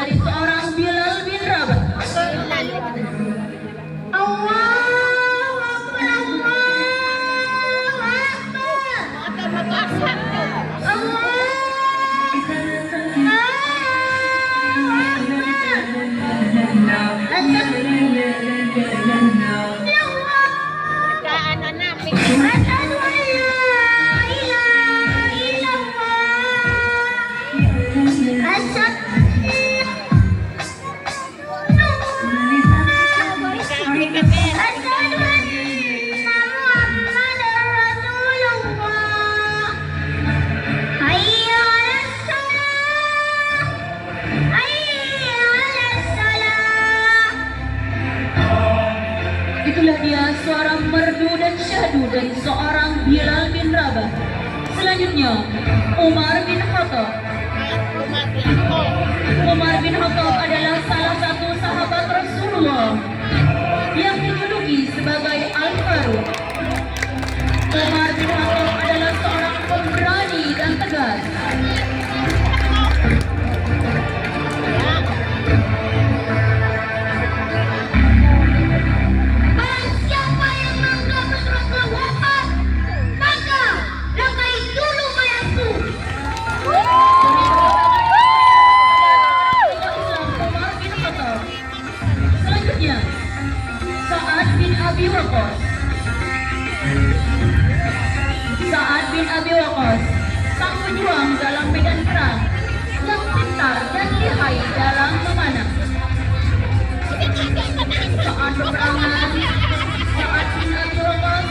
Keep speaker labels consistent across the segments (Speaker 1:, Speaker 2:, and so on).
Speaker 1: dari seorang Bilal bin Rabah. Allahu Akbar, Allahu Akbar. Itulah dia suara merdu dan syahdu dari seorang Bilal bin Rabah. Selanjutnya, Umar bin Khattab. Umar bin Khattab adalah salah satu sahabat Rasulullah yang dijuluki sebagai Al-Faruq. Umar bin Khattab adalah seorang pemberani dan tegas. Sa'ad bin Abi Waqqas, sang pejuang dalam medan perang, yang pintar dan lihai dalam memanah. Saat peperangan, Sa'ad bin Abi Waqqas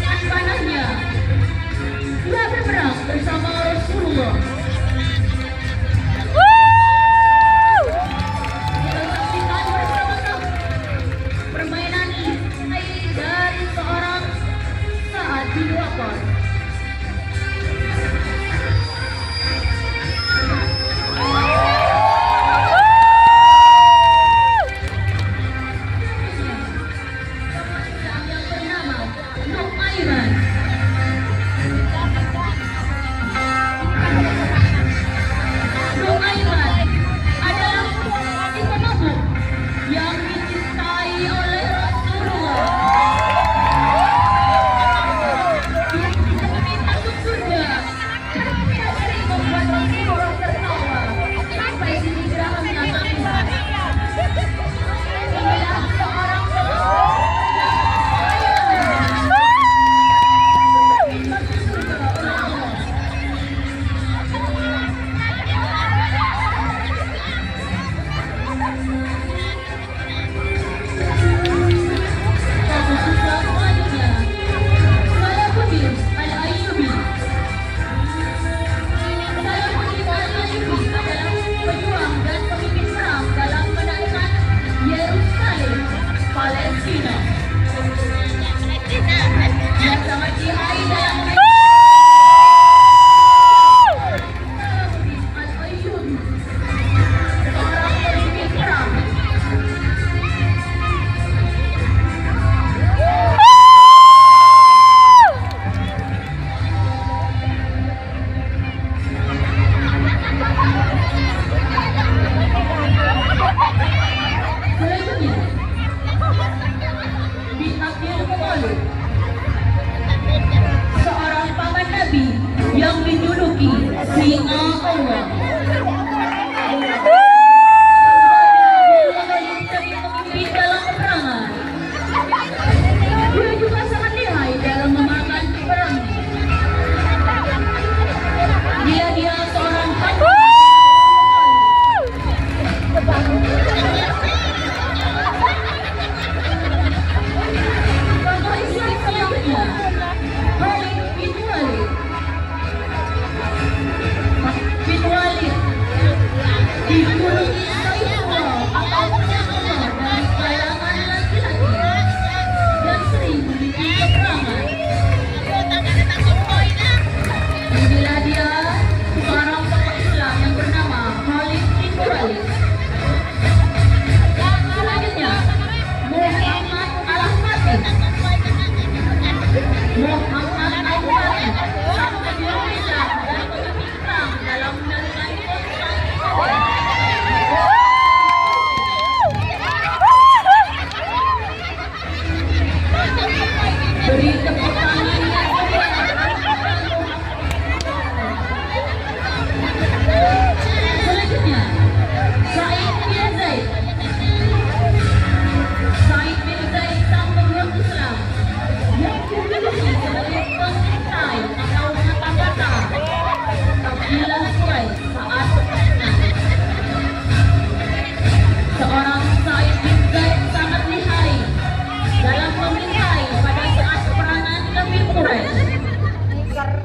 Speaker 1: dan panahnya, dia berperang bersama Rasulullah. Permainan ini dari seorang Sa'ad bin Waqqas.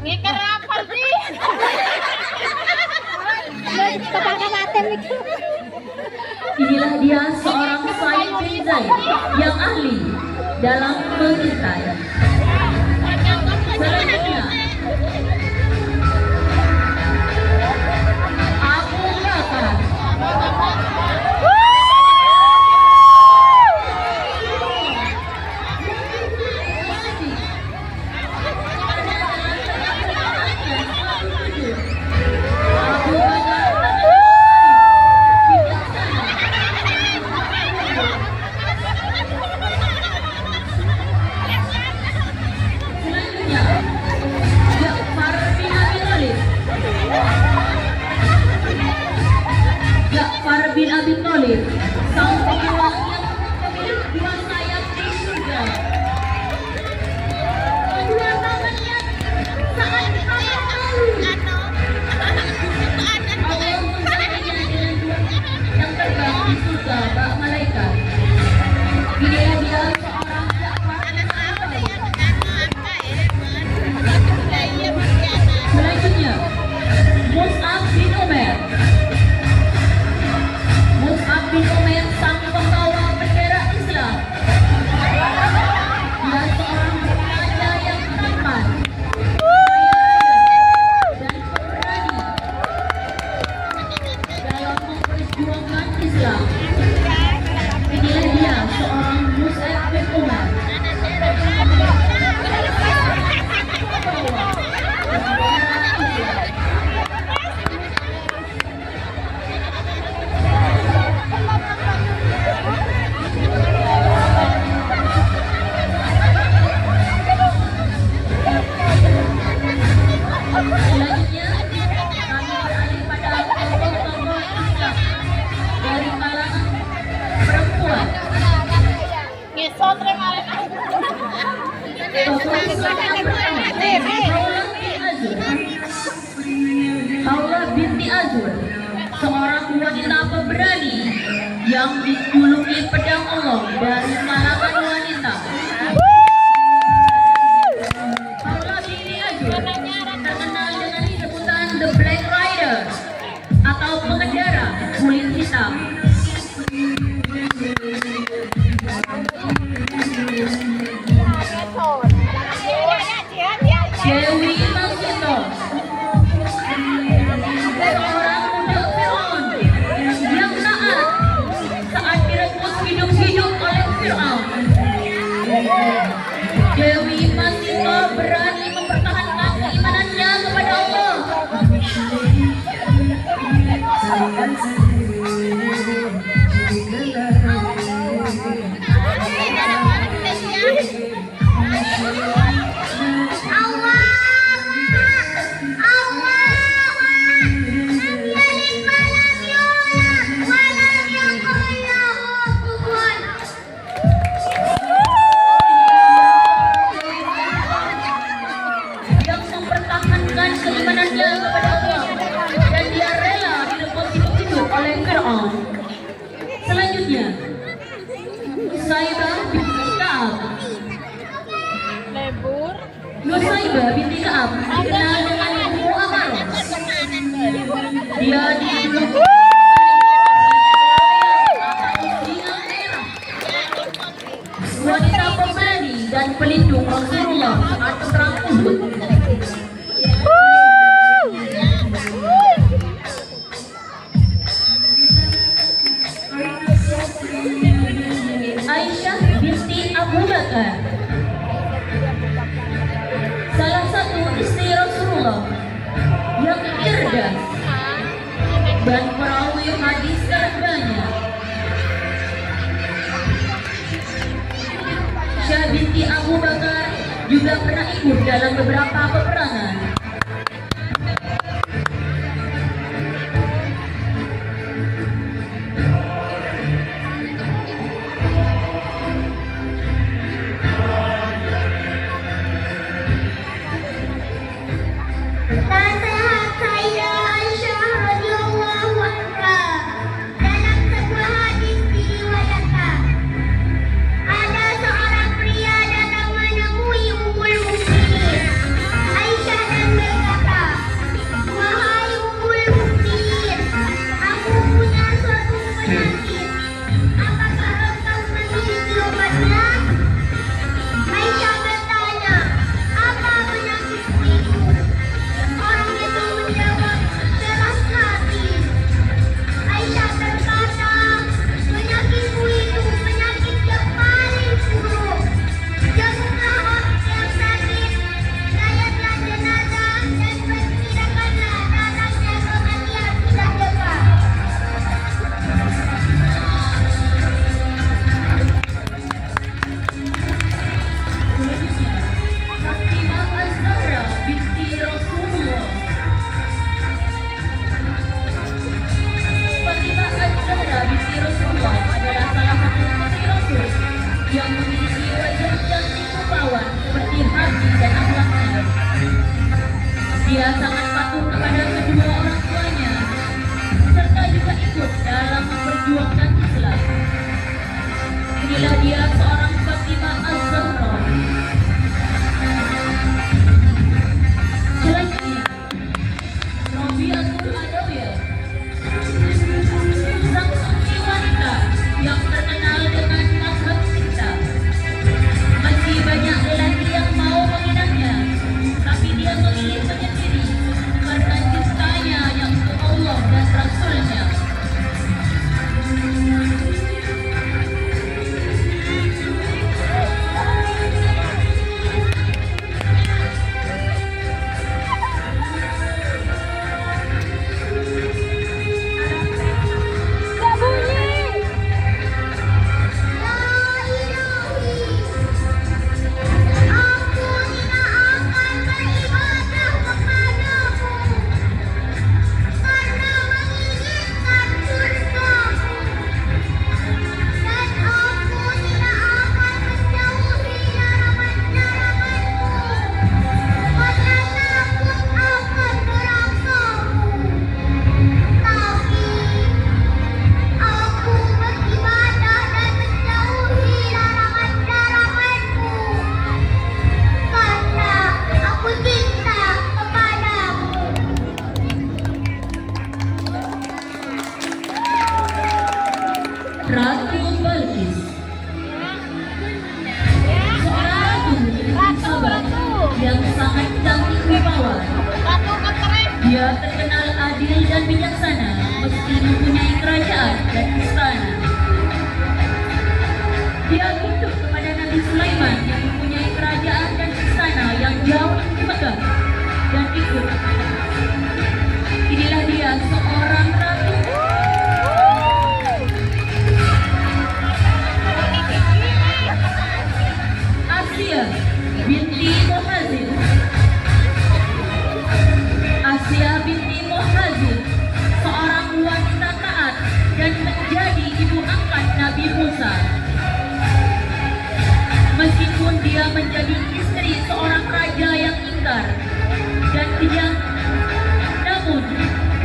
Speaker 2: Ngikerapal sih.
Speaker 1: Inilah dia seorang Said bin Zaid yang ahli dalam mengintai. Selanjutnya Abu Bakar. Ja'far bin Abi Thalib, sang pejuang yang memiliki dua sayap di surga. Kedua tangannya saat Allah menjadinya dengan dua yang terbang di surga bak malaikat. Inilah dia seorang Ja'far bin Abi Thalib. Selanjutnya Mus'ab bin Umair. Mus'ab bin Umair sang pembawa bendera Islam. Dia seorang raja yang tampan dan pemberani dalam memperjuangkan Islam. Inilah dia seorang Mus'ab bin Umair. Selanjutnya kami beralih pada tokoh-tokoh Islam dari kalangan perempuan. Tokoh Islam yang pertama, Khawlah binti Azur, seorang wanita pemberani yang dijuluki pedang Allah dari kalangan wanita. Khawlah binti Azur terkenal dengan sebutan The Black Rider atau pengendara kulit hitam. Dewi Masinton, seorang budak Fir'aun yang taat saat direbut hidup-hidup oleh Fir'aun. Dewi Masinton berani mempertahankan keimanannya kepada Allah. Yang mempertahankan keimanannya kepada Allah dan dia rela direbut hidup-hidup oleh Fir'aun. Selanjutnya Nusaybah binti Ka'ab. Nusaybah binti Ka'ab dikenal dengan Ummu Amaros. Dia dijuluki wanita pemberani dan pelindung Rasulullah saat perang Uhud. Aisyah binti Abu Bakar, salah satu istri Rasulullah yang cerdas dan perawi hadis terbanyak. Aisyah binti Abu Bakar juga pernah ikut dalam beberapa peperangan.
Speaker 3: Nasihat saya Aisyah radhiyallahu anha dalam sebuah hadis diriwayatkan, ada seorang pria datang menemui Ummul Mukminin Aisyah dan
Speaker 1: Dia sangat patuh kepada kedua orang tuanya, serta juga ikut dalam memperjuangkan Islam. Inilah dia seorang Fatimah Az-Zahra. Selanjutnya, Rabi'atul Adawiyah, sang suci wanita yang terkenal dengan mazhab Sita. Masih banyak lelaki yang mau menginahnya, tapi dia memilih menyendiri karena cintanya yang untuk Allah dan Rasulnya. Ratu Balkis, seorang ratu yang sangat cantik rupawan. Dia terkenal adil dan bijaksana meski mempunyai kerajaan dan istana. Dia tunduk kepada Nabi Sulaiman yang mempunyai kerajaan dan istana yang jauh lebih megah dan ikut. Inilah dia seorang ratu. Asia binti Muhazir. Asia binti Muhazir, seorang wanita taat dan menjadi ibu angkat Nabi Musa. Meskipun dia menjadi istri seorang raja yang ingkar dan kejam, namun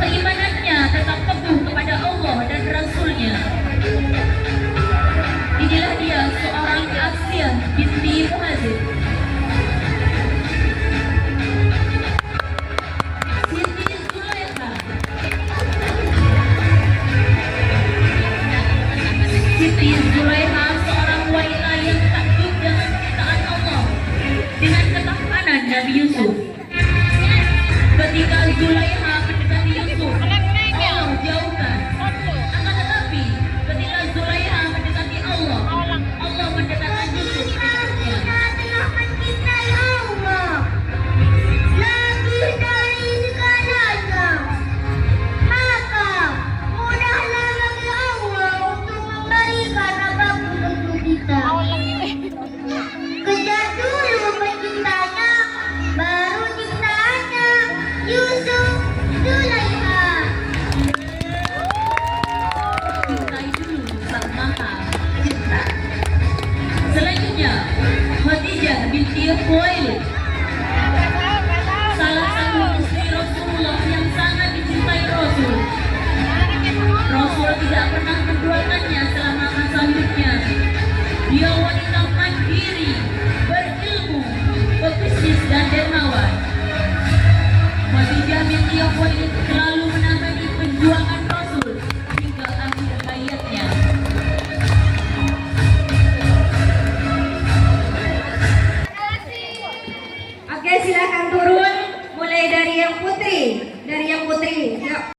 Speaker 1: keimanannya tetap teguh kepada Allah dan Rasulnya. Inilah dia seorang Asia binti Muhazir. Siti Zulaikha. Siti Zulaikha seorang wanita yang takjub dengan ciptaan Allah dengan ketahanan Nabi Yusuf. Ketika Zulaikha mendekati Yusuf, Allah jauhkan. Akan tetapi ketika Zulaikha mendekati Allah, Allah mendekatkan Yusuf berikutnya.
Speaker 3: telah mencintai Allah lebih dari segalanya, maka mudahlah bagi Allah untuk memberikan apapun untuk kita. Kejar dulu mencintanya, baru cintaannya. Yusuf Zulaikha.
Speaker 1: Cintai dulu sang maha cinta. Selanjutnya, Khadijah binti Khuwailid, salah satu istri Rasulullah yang sangat dicintai Rasul. Rasul tidak pernah menduakannya selama masa hidupnya. Dia wanita mandiri, berilmu, pebisnis dan dermawan. Khadijah binti Khuwailid selalu menangani perjuangan Rasul hingga akhir hayatnya.
Speaker 2: Oke, silakan turun mulai dari yang putri. Dari yang putri. Siap.